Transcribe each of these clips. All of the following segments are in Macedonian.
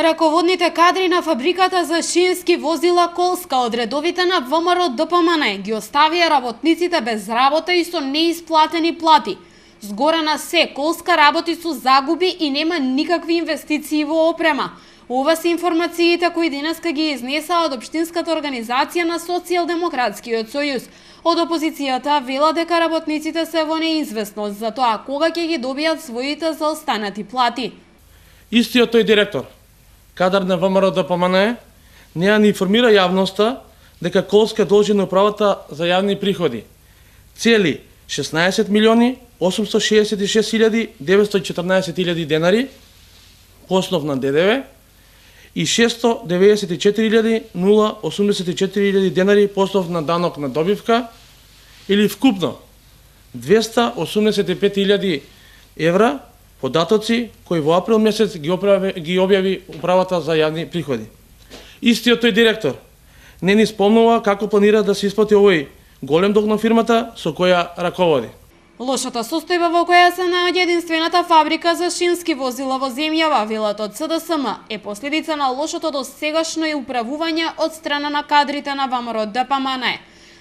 Раководните кадри на фабриката за шински возила Колска од редовите на ВМРО ДПМН ги оставија работниците без работа и со неисплатени плати. Згора на се, Колска работи со загуби и нема никакви инвестиции во опрема. Ова се информациите кои денеска ги изнесаа од Општинската организација на Социјалдемократскиот сојуз. Од опозицијата вела дека работниците се во неизвестност за тоа кога ќе ги добијат своите заостанати плати. Истиот тој директор, кадар на ВМРО ДПМН, не ни информира јавноста дека Колска должи на управата за јавни приходи цели 16 милиони 866.914 денари по основ на ДДВ и 694.084 денари по основ на данок на добивка, или вкупно 285.000 евра податоци кои во април месец ги објави управата за јавни приходи. Истиот тој директор не ни спомнува како планира да се исплати овој голем долг на фирмата со која раководи. Лошата состојба во која се наоѓа единствената фабрика за шински возила во земјава, велат од СДСМ, е последица на лошото досегашно управување од страна на кадрите на ВМРО ДПМН.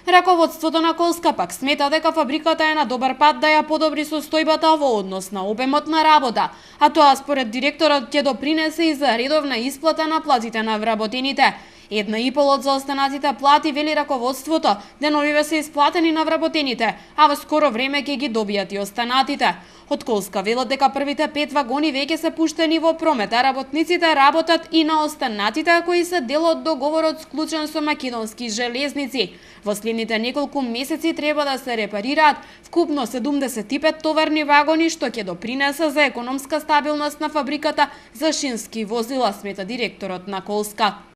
Раководството на Колска пак смета дека фабриката е на добар пат да ја подобри состојбата во однос на обемот на работа, а тоа според директорот ќе допринесе и за редовна исплата на платите на вработените. 1,5 од заостанатите плати, вели раководството, деновиве се исплатени на вработените, а во скоро време ќе ги добијат и останатите. Од Колска велат дека првите 5 вагони веќе се пуштени во промет, а работниците работат и на останатите кои се дел од договорот склучен со македонски железници. Во следните неколку месеци треба да се репарираат вкупно 75 товарни вагони, што ќе допринесе за економска стабилност на фабриката за шински возила, смета директорот на Колска.